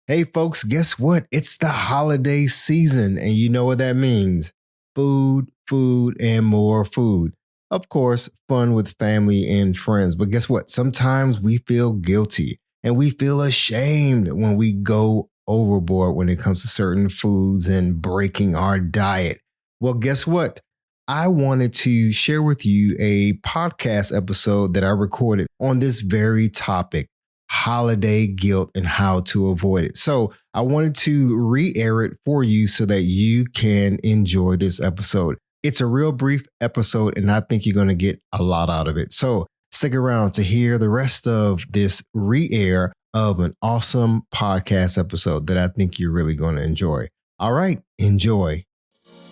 Hey, folks, guess what? It's the holiday season, and you know what that means. Food, food, and more food. Of course, fun with family and friends. But guess what? Sometimes we feel guilty and we feel ashamed when we go overboard when it comes to certain foods and breaking our diet. Well, guess what? I wanted to share with you a podcast episode that I recorded on this very topic, holiday guilt and how to avoid it. So I wanted to re-air it for you so that you can enjoy this episode. It's a real brief episode, and I think you're going to get a lot out of it. So stick around to hear the rest of this re-air of an awesome podcast episode that I think you're really going to enjoy. All right, enjoy.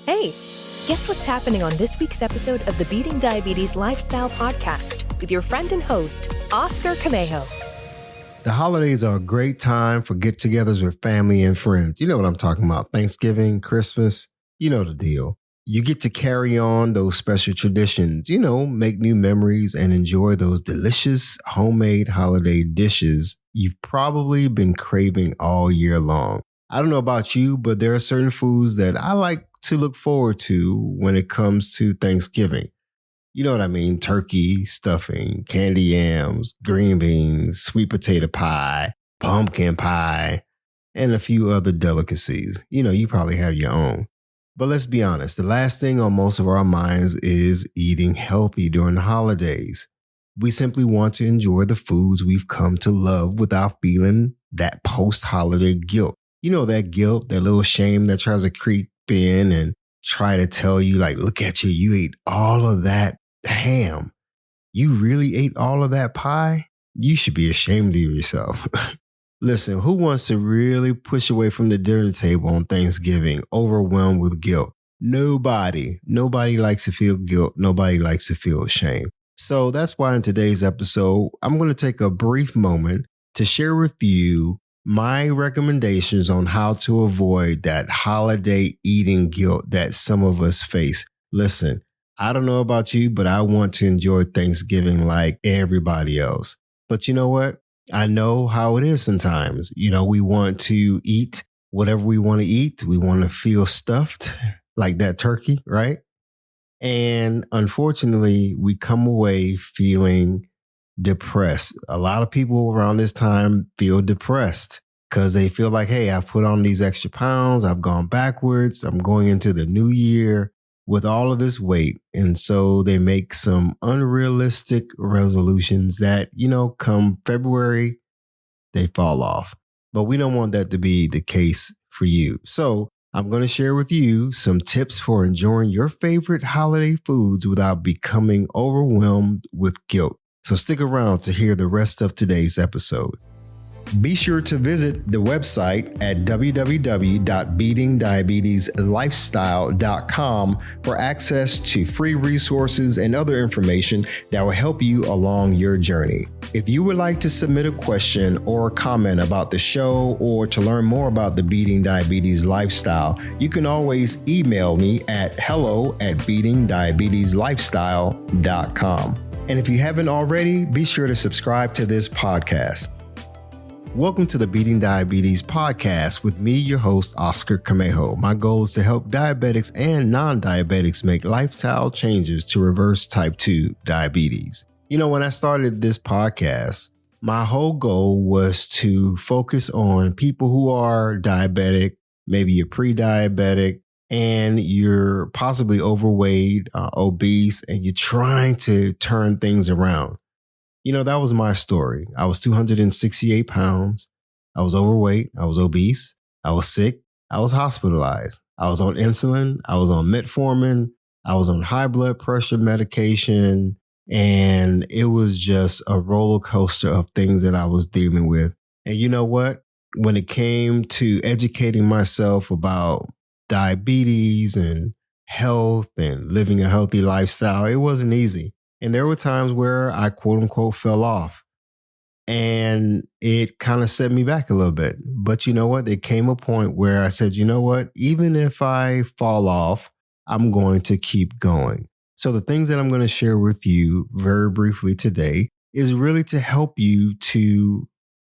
Hey, guess what's happening on this week's episode of the Beating Diabetes Lifestyle Podcast with your friend and host, Oscar Camejo. The holidays are a great time for get-togethers with family and friends. You know what I'm talking about. Thanksgiving, Christmas, you know the deal. You get to carry on those special traditions, make new memories and enjoy those delicious homemade holiday dishes you've probably been craving all year long. I don't know about you, but there are certain foods that I like to look forward to when it comes to Thanksgiving. You know what I mean? Turkey, stuffing, candy yams, green beans, sweet potato pie, pumpkin pie, and a few other delicacies. You probably have your own. But let's be honest, the last thing on most of our minds is eating healthy during the holidays. We simply want to enjoy the foods we've come to love without feeling that post-holiday guilt. You know, that guilt, that little shame that tries to creep in and try to tell you, like, look at you, you ate all of that ham. You really ate all of that pie? You should be ashamed of yourself. Listen, who wants to really push away from the dinner table on Thanksgiving, overwhelmed with guilt? Nobody. Nobody likes to feel guilt. Nobody likes to feel shame. So that's why in today's episode, I'm going to take a brief moment to share with you my recommendations on how to avoid that holiday eating guilt that some of us face. Listen, I don't know about you, but I want to enjoy Thanksgiving like everybody else. But you know what? I know how it is sometimes. We want to eat whatever we want to eat. We want to feel stuffed like that turkey, right? And unfortunately, we come away feeling depressed. A lot of people around this time feel depressed because they feel like, hey, I've put on these extra pounds. I've gone backwards. I'm going into the new year with all of this weight. And so they make some unrealistic resolutions that, come February, they fall off. But we don't want that to be the case for you. So I'm going to share with you some tips for enjoying your favorite holiday foods without becoming overwhelmed with guilt. So stick around to hear the rest of today's episode. Be sure to visit the website at www.beatingdiabetieslifestyle.com for access to free resources and other information that will help you along your journey. If you would like to submit a question or a comment about the show or to learn more about the Beating Diabetes Lifestyle, you can always email me at hello@beatingdiabetieslifestyle.com. And if you haven't already, be sure to subscribe to this podcast. Welcome to the Beating Diabetes Podcast with me, your host, Oscar Camejo. My goal is to help diabetics and non-diabetics make lifestyle changes to reverse type 2 diabetes. When I started this podcast, my whole goal was to focus on people who are diabetic, maybe you're pre-diabetic, and you're possibly overweight, obese, and you're trying to turn things around. That was my story. I was 268 pounds. I was overweight. I was obese. I was sick. I was hospitalized. I was on insulin. I was on metformin. I was on high blood pressure medication. And it was just a roller coaster of things that I was dealing with. And you know what? When it came to educating myself about diabetes and health and living a healthy lifestyle, it wasn't easy. And there were times where I quote unquote fell off and it kind of set me back a little bit. But you know what? There came a point where I said, you know what? Even if I fall off, I'm going to keep going. So the things that I'm going to share with you very briefly today is really to help you to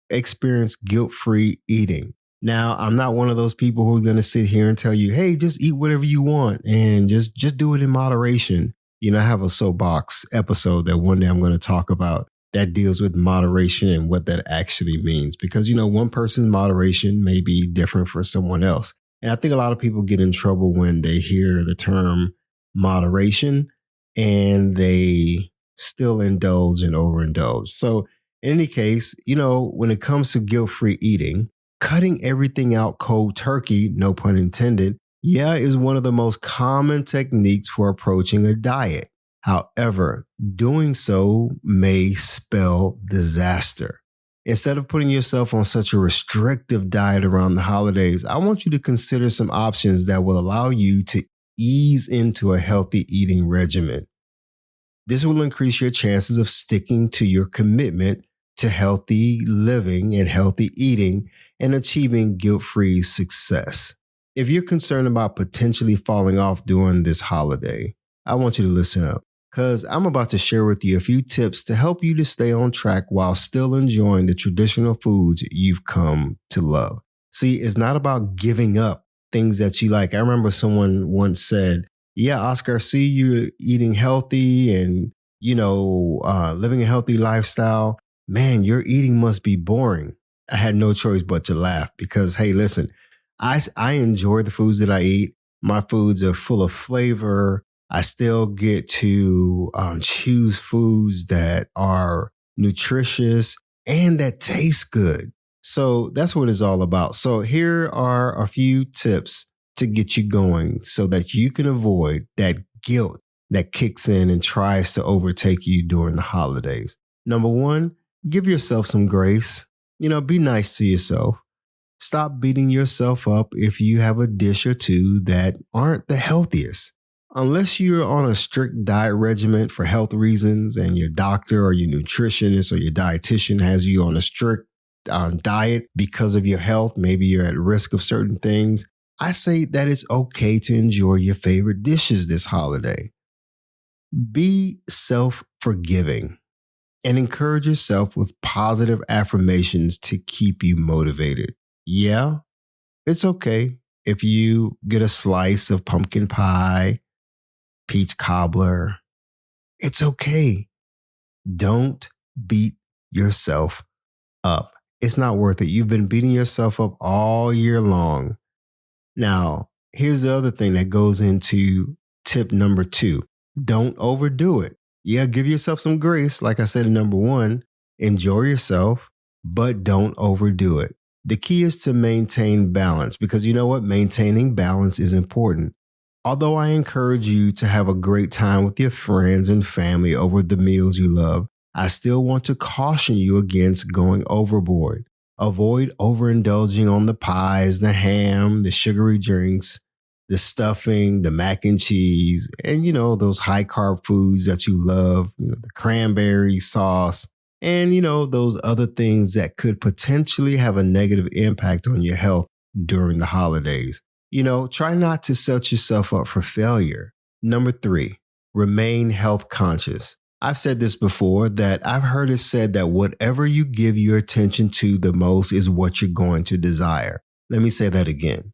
experience guilt-free eating. Now, I'm not one of those people who are going to sit here and tell you, hey, just eat whatever you want and just do it in moderation. I have a soapbox episode that one day I'm going to talk about that deals with moderation and what that actually means. Because, one person's moderation may be different for someone else. And I think a lot of people get in trouble when they hear the term moderation and they still indulge and overindulge. So in any case, when it comes to guilt-free eating, cutting everything out cold turkey, no pun intended, is one of the most common techniques for approaching a diet. However, doing so may spell disaster. Instead of putting yourself on such a restrictive diet around the holidays, I want you to consider some options that will allow you to ease into a healthy eating regimen. This will increase your chances of sticking to your commitment to healthy living and healthy eating and achieving guilt-free success. If you're concerned about potentially falling off during this holiday, I want you to listen up, because I'm about to share with you a few tips to help you to stay on track while still enjoying the traditional foods you've come to love. See, it's not about giving up things that you like. I remember someone once said, yeah, Oscar, I see you eating healthy and, living a healthy lifestyle. Man, your eating must be boring. I had no choice but to laugh because, hey, listen, I enjoy the foods that I eat. My foods are full of flavor. I still get to choose foods that are nutritious and that taste good. So that's what it's all about. So here are a few tips to get you going so that you can avoid that guilt that kicks in and tries to overtake you during the holidays. Number one, give yourself some grace. Be nice to yourself. Stop beating yourself up if you have a dish or two that aren't the healthiest. Unless you're on a strict diet regimen for health reasons and your doctor or your nutritionist or your dietitian has you on a strict diet because of your health, maybe you're at risk of certain things, I say that it's okay to enjoy your favorite dishes this holiday. Be self-forgiving and encourage yourself with positive affirmations to keep you motivated. Yeah, it's okay if you get a slice of pumpkin pie, peach cobbler. It's okay. Don't beat yourself up. It's not worth it. You've been beating yourself up all year long. Now, here's the other thing that goes into tip number 2. Don't overdo it. Yeah, give yourself some grace. Like I said in number 1, enjoy yourself, but don't overdo it. The key is to maintain balance because you know what? Maintaining balance is important. Although I encourage you to have a great time with your friends and family over the meals you love, I still want to caution you against going overboard. Avoid overindulging on the pies, the ham, the sugary drinks, the stuffing, the mac and cheese, and those high carb foods that you love, the cranberry sauce, and those other things that could potentially have a negative impact on your health during the holidays. Try not to set yourself up for failure. Number 3, remain health conscious. I've said this before, that I've heard it said that whatever you give your attention to the most is what you're going to desire. Let me say that again.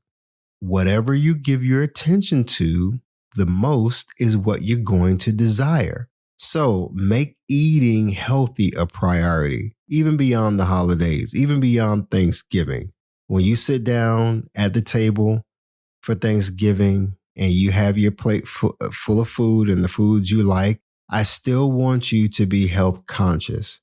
Whatever you give your attention to the most is what you're going to desire. So make eating healthy a priority, even beyond the holidays, even beyond Thanksgiving. When you sit down at the table for Thanksgiving and you have your plate full of food and the foods you like, I still want you to be health conscious.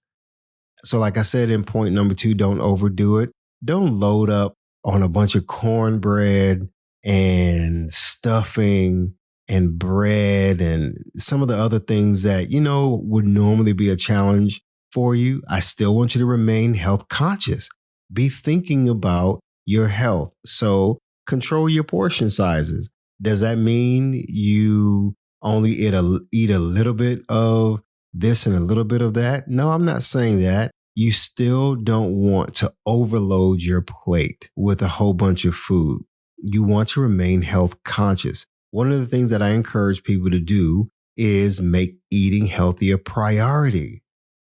So like I said in point number 2, don't overdo it. Don't load up on a bunch of cornbread and stuffing and bread and some of the other things that, would normally be a challenge for you. I still want you to remain health conscious. Be thinking about your health. So control your portion sizes. Does that mean you only eat a little bit of this and a little bit of that? No, I'm not saying that. You still don't want to overload your plate with a whole bunch of food. You want to remain health conscious. One of the things that I encourage people to do is make eating healthy a priority.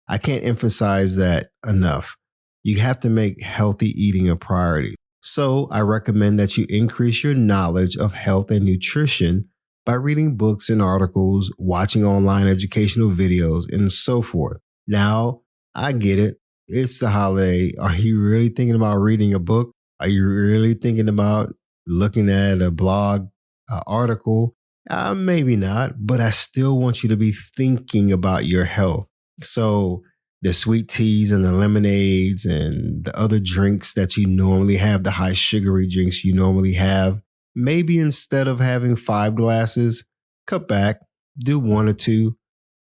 I can't emphasize that enough. You have to make healthy eating a priority. So I recommend that you increase your knowledge of health and nutrition by reading books and articles, watching online educational videos, and so forth. Now, I get it. It's the holiday. Are you really thinking about reading a book? Are you really thinking about looking at a blog article? Maybe not, but I still want you to be thinking about your health. So, the sweet teas and the lemonades and the other drinks that you normally have, the high sugary drinks you normally have, maybe instead of having 5 glasses, cut back, do 1 or 2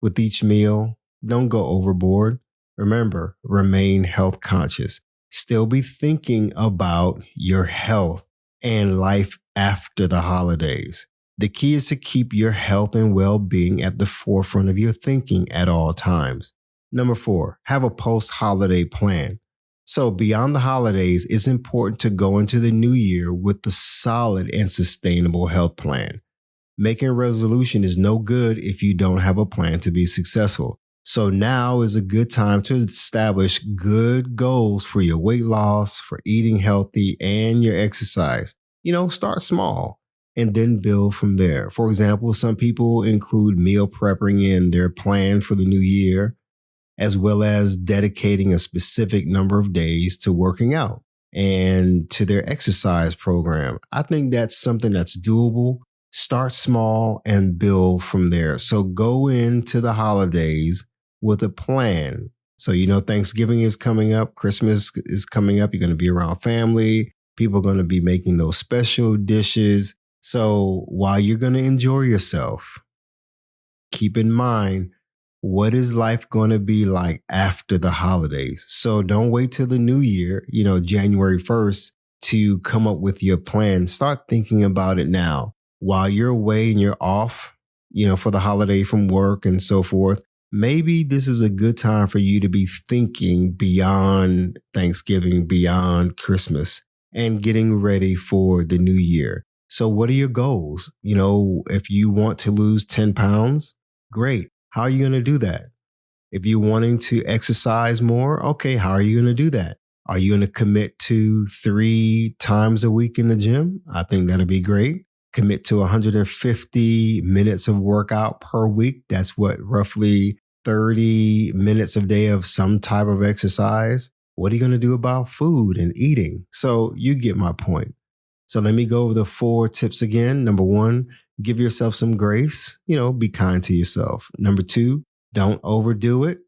with each meal. Don't go overboard. Remember, remain health conscious. Still be thinking about your health and life after the holidays. The key is to keep your health and well being at the forefront of your thinking at all times. Number 4, have a post holiday plan. So, beyond the holidays, it's important to go into the new year with a solid and sustainable health plan. Making a resolution is no good if you don't have a plan to be successful. So now is a good time to establish good goals for your weight loss, for eating healthy, and your exercise. Start small and then build from there. For example, some people include meal prepping in their plan for the new year, as well as dedicating a specific number of days to working out and to their exercise program. I think that's something that's doable. Start small and build from there. So go into the holidays with a plan. So, Thanksgiving is coming up, Christmas is coming up. You're going to be around family. People are going to be making those special dishes. So while you're going to enjoy yourself, keep in mind, what is life going to be like after the holidays? So don't wait till the new year, January 1st, to come up with your plan. Start thinking about it now. While you're away and you're off, for the holiday from work and so forth, maybe this is a good time for you to be thinking beyond Thanksgiving, beyond Christmas, and getting ready for the new year. So what are your goals? If you want to lose 10 pounds, great. How are you going to do that? If you're wanting to exercise more, okay, how are you going to do that? Are you going to commit to 3 times a week in the gym? I think that'll be great. Commit to 150 minutes of workout per week. That's roughly 30 minutes a day of some type of exercise. What are you going to do about food and eating? So you get my point. So let me go over the 4 tips again. Number 1, give yourself some grace. Be kind to yourself. Number 2, don't overdo it.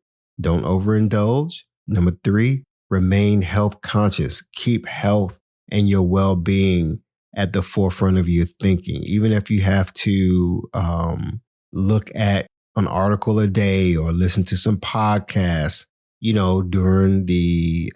Don't overindulge. Number 3, remain health conscious. Keep health and your well-being at the forefront of your thinking. Even if you have to look at an article a day or listen to some podcasts, during the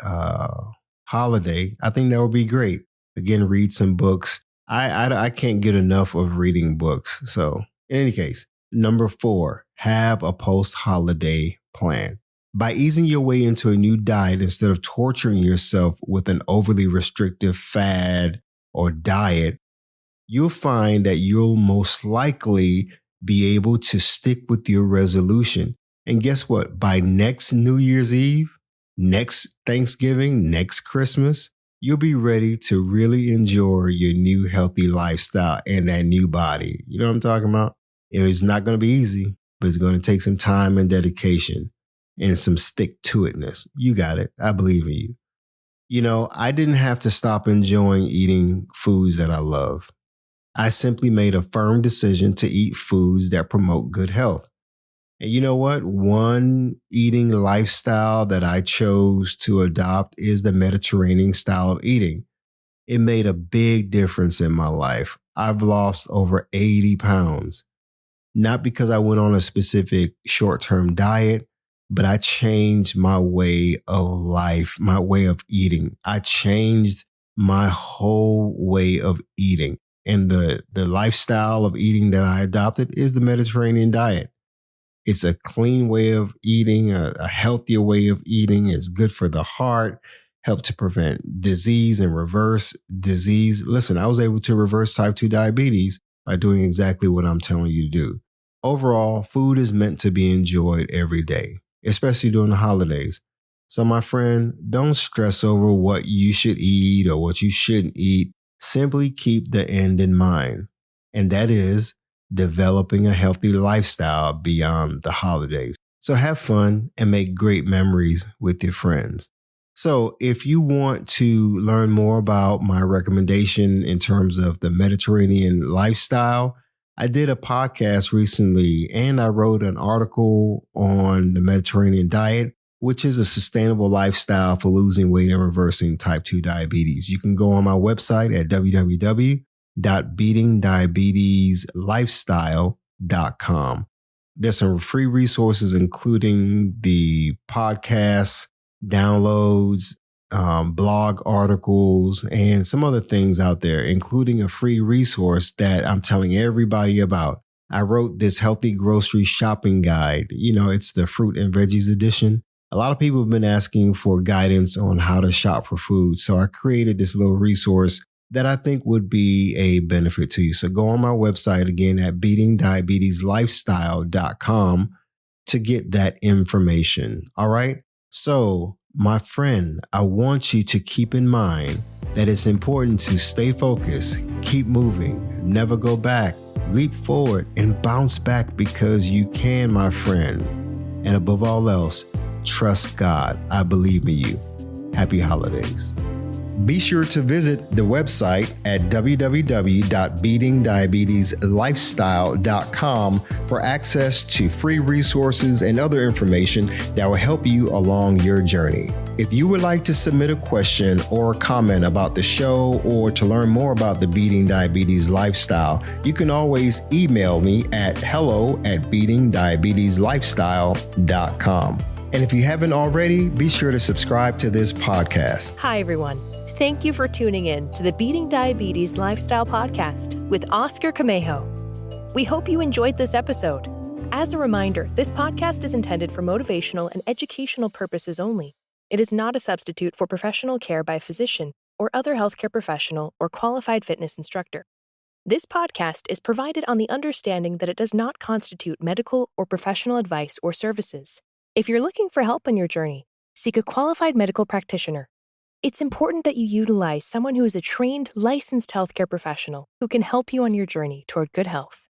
holiday, I think that would be great. Again, read some books. I can't get enough of reading books. So in any case, number 4, have a post-holiday plan. By easing your way into a new diet instead of torturing yourself with an overly restrictive fad or diet, you'll find that you'll most likely be able to stick with your resolution. And guess what? By next New Year's Eve, next Thanksgiving, next Christmas, you'll be ready to really enjoy your new healthy lifestyle and that new body. You know what I'm talking about? It's not going to be easy, but it's going to take some time and dedication and some stick-to-itness. You got it. I believe in you. I didn't have to stop enjoying eating foods that I love. I simply made a firm decision to eat foods that promote good health. And you know what? One eating lifestyle that I chose to adopt is the Mediterranean style of eating. It made a big difference in my life. I've lost over 80 pounds, not because I went on a specific short-term diet, but I changed my way of life, my way of eating. I changed my whole way of eating. And the lifestyle of eating that I adopted is the Mediterranean diet. It's a clean way of eating, a healthier way of eating. It's good for the heart, help to prevent disease and reverse disease. Listen, I was able to reverse type 2 diabetes by doing exactly what I'm telling you to do. Overall, food is meant to be enjoyed every day, especially during the holidays. So, my friend, don't stress over what you should eat or what you shouldn't eat. Simply keep the end in mind, and that is developing a healthy lifestyle beyond the holidays. So, have fun and make great memories with your friends. So, if you want to learn more about my recommendation in terms of the Mediterranean lifestyle, I did a podcast recently and I wrote an article on the Mediterranean diet, which is a sustainable lifestyle for losing weight and reversing type 2 diabetes. You can go on my website at www.beatingdiabetieslifestyle.com. There's some free resources, including the podcasts, downloads, blog articles, and some other things out there, including a free resource that I'm telling everybody about. I wrote this healthy grocery shopping guide. It's the fruit and veggies edition. A lot of people have been asking for guidance on how to shop for food. So I created this little resource that I think would be a benefit to you. So go on my website again at beatingdiabetieslifestyle.com to get that information. All right. So, my friend, I want you to keep in mind that it's important to stay focused, keep moving, never go back, leap forward, and bounce back because you can, my friend. And above all else, trust God. I believe in you. Happy holidays. Be sure to visit the website at www.beatingdiabetieslifestyle.com for access to free resources and other information that will help you along your journey. If you would like to submit a question or a comment about the show or to learn more about the Beating Diabetes Lifestyle, you can always email me at hello@beatingdiabetieslifestyle.com. And if you haven't already, be sure to subscribe to this podcast. Hi, everyone. Thank you for tuning in to the Beating Diabetes Lifestyle Podcast with Oscar Camejo. We hope you enjoyed this episode. As a reminder, this podcast is intended for motivational and educational purposes only. It is not a substitute for professional care by a physician or other healthcare professional or qualified fitness instructor. This podcast is provided on the understanding that it does not constitute medical or professional advice or services. If you're looking for help on your journey, seek a qualified medical practitioner. It's important that you utilize someone who is a trained, licensed healthcare professional who can help you on your journey toward good health.